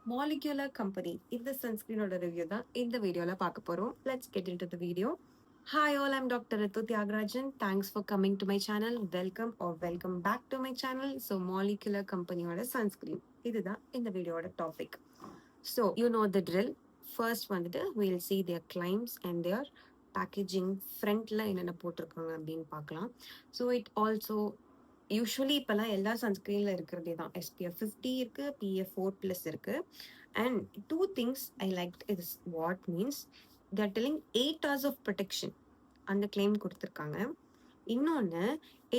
Molecular Company இந்த சன்ஸ்கிரீனோட review தான் இந்த வீடியோல பார்க்க போறோம். Let's get into the video. Hi all, I'm Dr. Ritu Tyagarajan. Thanks for coming to my channel. Welcome back to my channel. So Molecular Companyயோட sunscreen இதுதான் இந்த வீடியோட topic. So you know the drill. First வந்துட்டு we'll see their claims and their packaging ஃப்ரண்ட்ல என்னென்ன போட்டிருக்காங்க அப்படின்னு பார்க்கலாம். So it also யூஸ்வலி இப்போல்லாம் எல்லா சன்ஸ்கிரீனில் இருக்கிறதே தான் SPF 50 இருக்கு, PF 4+ இருக்கு. And two things I like is what means they're telling 8 hours of protection அந்த கிளைம் கொடுத்துருக்காங்க. இன்னொன்று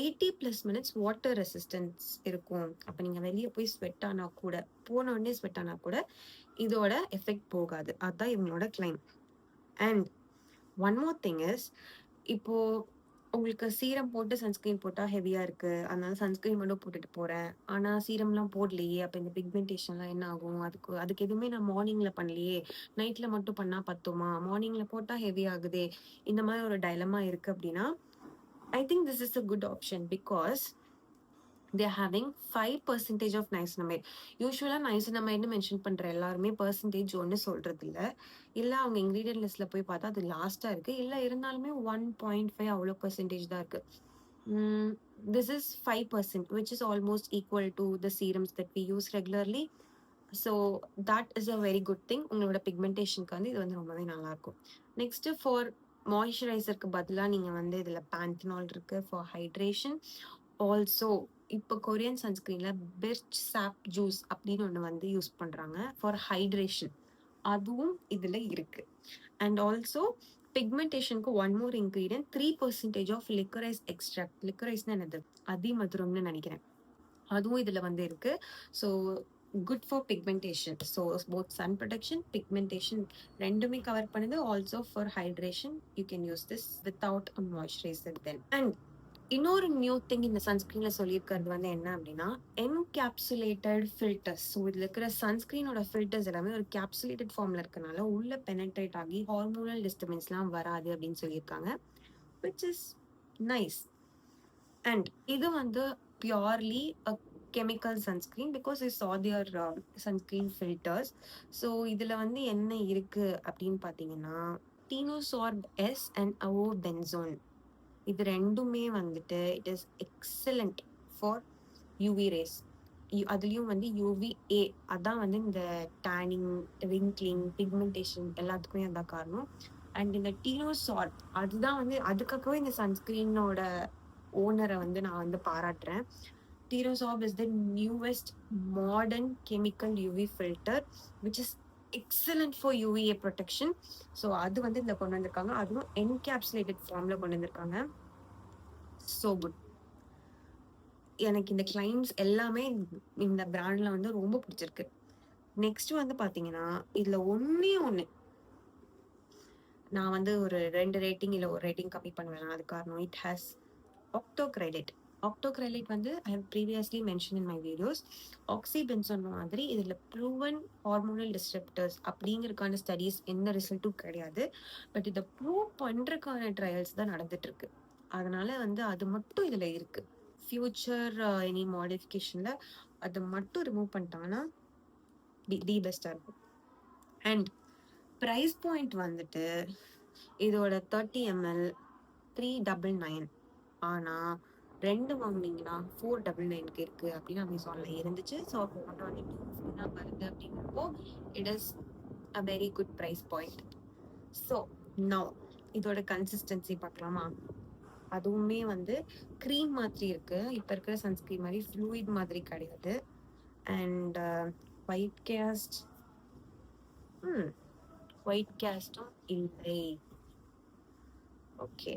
80+ minutes வாட்டர் ரெசிஸ்டன்ஸ் இருக்கும். அப்போ நீங்கள் வெளியே போய் ஸ்வெட் ஆனால் கூட போனோடனே ஸ்வெட் ஆனால் கூட இதோட எஃபெக்ட் போகாது. அதுதான் இவங்களோட claim. And one more thing is இப்போது உங்களுக்கு சீரம் போட்டு சன்ஸ்கிரீன் போட்டால் ஹெவியாக இருக்குது, அதனால சன்ஸ்கிரீன் மட்டும் போட்டுட்டு போகிறேன், ஆனால் சீரம்லாம் போடலையே, அப்போ இந்த பிக்மெண்டேஷன்லாம் என்ன ஆகும், அதுக்கு எதுவுமே நான் மார்னிங்கில் பண்ணலையே, நைட்டில் மட்டும் பண்ணால் பத்துமா, மார்னிங்கில் போட்டால் ஹெவி ஆகுதே, இந்த மாதிரி ஒரு டைலமா இருக்குது அப்படின்னா I think this is a good option because they are having 5% of niacinamide. யூஸ்வலாக நைசினமைட்னு மென்ஷன் பண்ணுற எல்லாருமே பர்சன்டேஜ் ஒன்று சொல்கிறது இல்லை அவங்க இன்க்ரீடியன்ட் லிஸ்ட்டில் போய் பார்த்தா அது லாஸ்ட்டாக இருக்குது, இல்லை இருந்தாலுமே 1.5 அவ்வளோ பர்சன்டேஜ் தான் இருக்குது. This is 5% which is almost equal to the serums that we use regularly. So that is a very good thing. உங்களோட பிக்மெண்டேஷனுக்கு வந்து இது வந்து ரொம்பவே நல்லாயிருக்கும். நெக்ஸ்ட்டு ஃபார் மாய்ஸ்சரைசருக்கு பதிலாக நீங்கள் வந்து இதில் பேண்டனால் இருக்குது ஃபார் ஹைட்ரேஷன். ஆல்சோ இப்போ கொரியன் சன்ஸ்கிரீனில் பெர்ச் சாப் ஜூஸ் அப்படின்னு ஒன்று வந்து யூஸ் பண்ணுறாங்க ஃபார் ஹைட்ரேஷன், அதுவும் இதில் இருக்குது. அண்ட் ஆல்சோ பிக்மெண்டேஷனுக்கு one more ingredient 3% of liquorice extract. லிக்கரைஸ்னா என்னது, அதிமதுரம்னு நினைக்கிறேன், அதுவும் இதில் வந்து இருக்குது. So good for pigmentation. So both sun protection, pigmentation ரெண்டுமே கவர் பண்ணுது. Also for hydration you can use this without a moisturiser then. And இன்னொரு நியூ திங் இந்த சன்ஸ்கிரீனில் சொல்லியிருக்கிறது வந்து என்ன அப்படின்னா என்கேப்சுலேட்டட் ஃபில்டர்ஸ். ஸோ இதில் இருக்கிற சன்ஸ்கிரீனோட ஃபில்டர்ஸ் எல்லாமே ஒரு கேப்சுலேட்டட் ஃபார்மில் இருக்கனால உள்ள பெனட்ரேட் ஆகி ஹார்மோனல் டிஸ்டர்பன்ஸ்லாம் வராது அப்படின்னு சொல்லியிருக்காங்க, விச் இஸ் நைஸ். அண்ட் இது வந்து purely a chemical sunscreen because is saw their sunscreen filters. So இதில் வந்து என்ன இருக்குது அப்படின்னு பார்த்தீங்கன்னா டீனோசார்ப் எஸ் அண்ட் அவோ பென்சோன், இது ரெண்டுமே வந்துட்டு it is excellent for UV rays. அதுலேயும் வந்து யூவிஏ அதான் வந்து இந்த டேனிங், ரிங்க்லிங், பிக்மெண்டேஷன் எல்லாத்துக்குமே அதான் காரணம். அண்ட் இந்த டீனோசார்ப் அதுதான் வந்து அதுக்காகவே இந்த சன்ஸ்கிரீனோட ஓனரை வந்து நான் வந்து பாராட்டுறேன். Tinosorb is the newest modern chemical UV filter which is excellent for UVA protection. So அது வந்து இதில் கொண்டு வந்திருக்காங்க, அதுவும் என்கேப்சுலேட்டட் ஃபார்மில் கொண்டு வந்திருக்காங்க. So good. எனக்கு இந்த கிளைம்ஸ் எல்லாமே இந்த பிராண்டில் வந்து ரொம்ப பிடிச்சிருக்கு. நெக்ஸ்ட் வந்து பார்த்தீங்கன்னா இதில் ஒன்று நான் வந்து ஒரு 2 ரேட்டிங் இல்லை ஒரு ரேட்டிங் கம்மி பண்ணுவேன். அது காரணம் இட் ஹேஸ் ஆக்டோக்ரைலேட். ஆக்டோக்ரைலேட் வந்து I have previously mention in my videos. Oxybenzone மாதிரி இதில் ப்ரூவன் ஹார்மோனல் டிஸ்டர்ப்டர்ஸ் அப்படிங்கிறதுக்கான ஸ்டடீஸ் எந்த ரிசல்ட்டும் கிடையாது. பட் இதை ப்ரூவ் பண்ணுறதுக்கான ட்ரையல்ஸ் தான் நடந்துட்டுருக்கு. அதனால வந்து அது மட்டும் இதில் இருக்குது. ஃபியூச்சர் எனி மாடிஃபிகேஷனில் அதை மட்டும் ரிமூவ் பண்ணிட்டாங்கன்னா தி பெஸ்ட்டாக இருக்கும். அண்ட் ப்ரைஸ் பாயிண்ட் வந்துட்டு இதோட 30 ml 399, ஆனால் 2 வாங்கினீங்கன்னா 499 இருக்குது அப்படின்னு அமேசானில் இருந்துச்சு. ஸோ அப்போ மட்டும் வந்து 250 தான் வருது அப்படிங்கிறப்போ it is a very good price point. So now இதோட கன்சிஸ்டன்சி பார்க்கலாமா? அதுவுமே வந்து க்ரீம் மாதிரி இருக்குது, இப்போ இருக்கிற சன்ஸ்கிரீன் மாதிரி ஃப்ளூயிட் மாதிரி கிடையாது. அண்ட் ஒயிட் கேஸ்டும் இல்லை. ஓகே.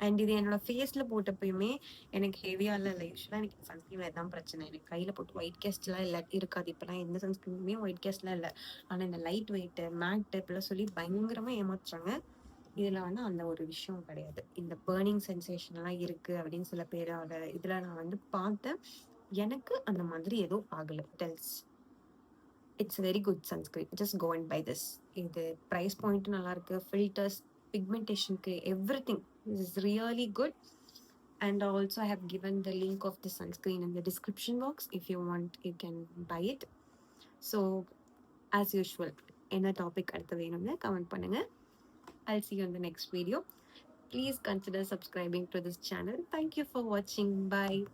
அண்ட் இது என்னோட ஃபேஸில் போட்டப்பயுமே எனக்கு ஹெவியாலாம் இல்லை. யூஸ்வலாக எனக்கு சன்ஸ்கிரீனில் தான் பிரச்சனை, எனக்கு கையில் போட்டு ஒயிட் கேஸ்ட்லாம் இல்லை இருக்காது. இப்போலாம் எந்த சன்ஸ்கிரீனுமே ஒயிட் கேஸ்ட்லாம் இல்லை. ஆனால் இந்த லைட் வெயிட்டு மேட்டு இப்பெல்லாம் சொல்லி பயங்கரமாக ஏமாத்துறாங்க. இதில் வந்து அந்த ஒரு விஷயம் கிடையாது. இந்த பேர்னிங் சென்சேஷன்லாம் இருக்குது அப்படின்னு சில பேரோட இதில் நான் வந்து பார்த்தேன். எனக்கு அந்த மாதிரி எதுவும் ஆகலை. டெல்ஸ் it's very good sunscreen, just go and buy this. இது ப்ரைஸ் பாயிண்ட்டும் நல்லாயிருக்கு, filters, pigmentation everything is really good. And also I have given the link of the sunscreen in the description box. If you want you can buy it. So as usual என்ன topic அடுத்து வேணும்னு comment பண்ணுங்க. I'll see you in the next video. Please consider subscribing to this channel. Thank you for watching. Bye.